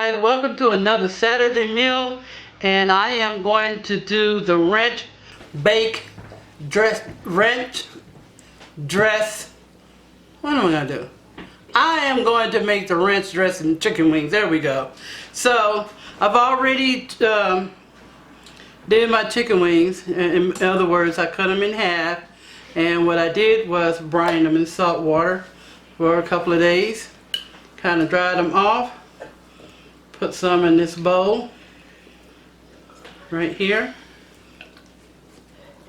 guys, welcome to another Saturday meal, and I am going to do the ranch dress. What am I going to do? I am going to make the ranch dressing chicken wings. There we go. So I've already did my chicken wings. In other words, I cut them in half, and what I did was brine them in salt water for a couple of days. Kind of dried them off. Put some in this bowl right here,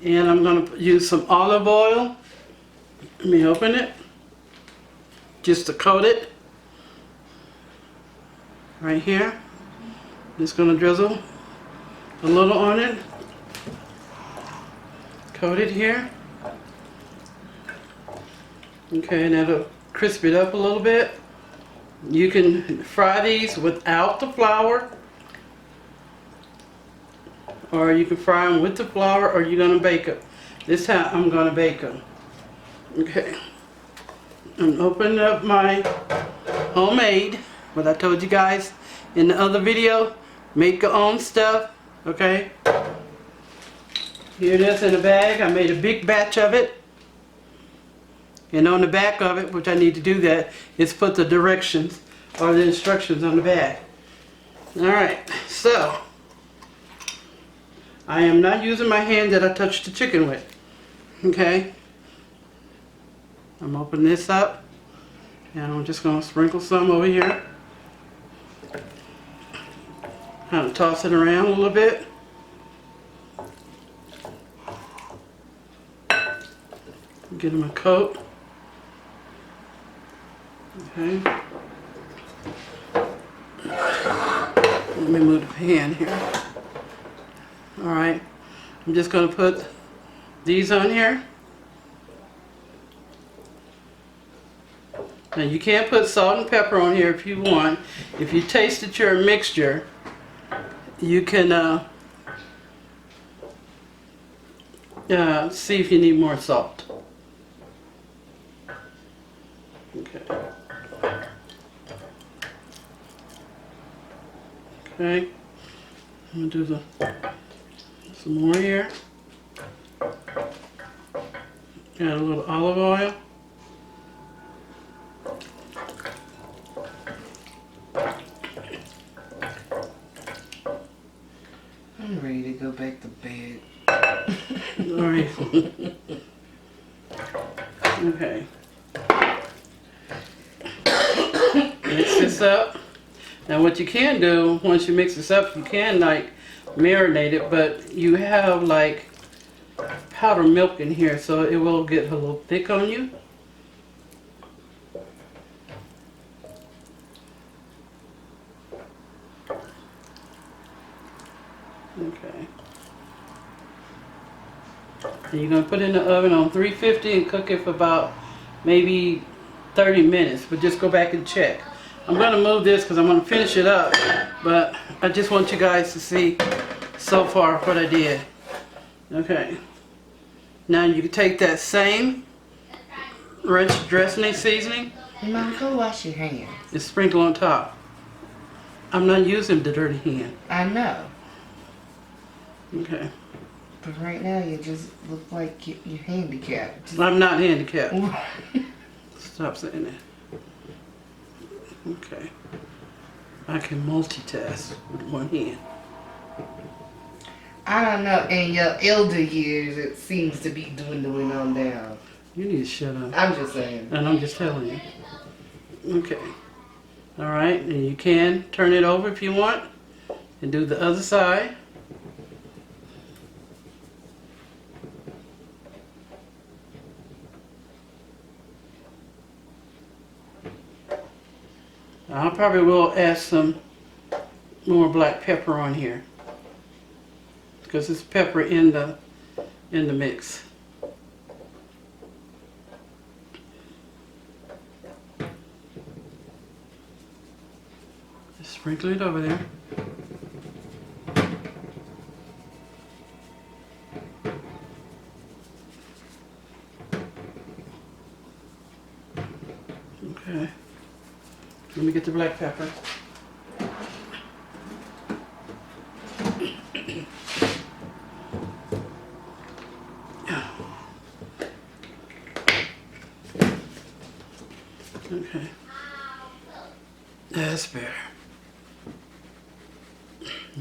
and I'm going to use some olive oil. Let me open it just to coat it right here. Just going to drizzle a little on it, coat it here. Okay, and that'll crisp it up a little bit. You can fry these without the flour, or you can fry them with the flour, or you're going to bake them. This time I'm going to bake them. Okay, I'm opening up my homemade, what I told you guys in the other video, make your own stuff. Okay, here it is in a bag. I made a big batch of it. And on the back of it, which I need to do that, is put the directions or the instructions on the back. Alright, so I am not using my hand that I touched the chicken with. Okay, I'm opening this up, and I'm just going to sprinkle some over here. Kind of toss it around a little bit. Give them a coat. Okay. Let me move the pan here. Alright. I'm just going to put these on here. Now you can't put salt and pepper on here if you want. If you taste that you're a mixture, you can see if you need more salt. Okay. Okay. I'm gonna do some more here. Add a little olive oil. I'm ready to go back to bed. Alright. Okay. Mix this up. Now what you can do, once you mix this up, you can like marinate it, but you have like powdered milk in here, so it will get a little thick on you. Okay. And you're going to put it in the oven on 350 and cook it for about maybe 30 minutes, but just go back and check. I'm going to move this because I'm going to finish it up, but I just want you guys to see so far what I did. Okay. Now you can take that same ranch dressing seasoning. Mom, go wash your hands. And sprinkle on top. I'm not using the dirty hand. I know. Okay. But right now you just look like you're handicapped. I'm not handicapped. Stop saying that. Okay. I can multitask with one hand. I don't know. In your elder years, it seems to be dwindling on down. You need to shut up. I'm just saying. And I'm just telling you. Okay. Alright, and you can turn it over if you want. And do the other side. I probably will add some more black pepper on here, because there's pepper in the mix. Just sprinkle it over there. Okay. Let me get the black pepper. Okay. That's better.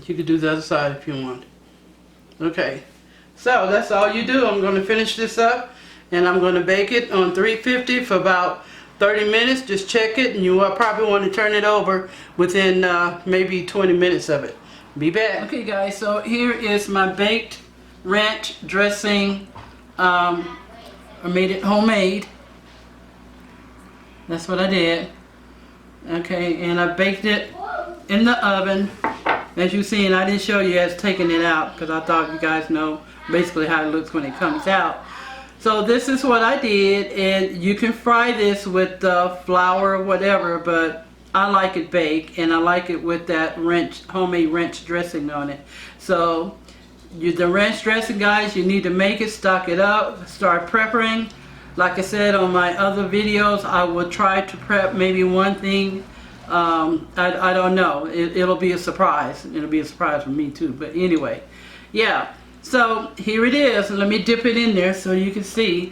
You could do the other side if you want. Okay. So that's all you do. I'm going to finish this up and I'm going to bake it on 350 for about 30 minutes. Just check it and you will probably want to turn it over within maybe 20 minutes of it. Be back. Okay guys, so here is my baked ranch dressing. I made it homemade. That's what I did. Okay, and I baked it in the oven. As you see, and I didn't show you as taking it out because I thought you guys know basically how it looks when it comes out. So this is what I did, and you can fry this with flour or whatever, but I like it baked, and I like it with that homemade ranch dressing on it. So the ranch dressing, guys, you need to make it, stock it up, start prepping. Like I said on my other videos, I will try to prep maybe one thing. I don't know. It'll be a surprise. It'll be a surprise for me too. But anyway, yeah. So here it is. Let me dip it in there so you can see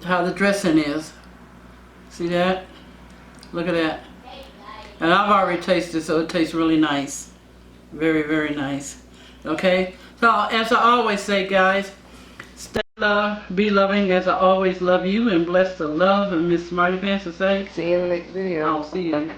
how the dressing is. See that? Look at that. And I've already tasted it, so it tastes really nice. Very, very nice. Okay? So as I always say, guys, stay love, be loving as I always love you, and bless the love and Miss Smarty Pants to say. See you in the next video. I'll see you.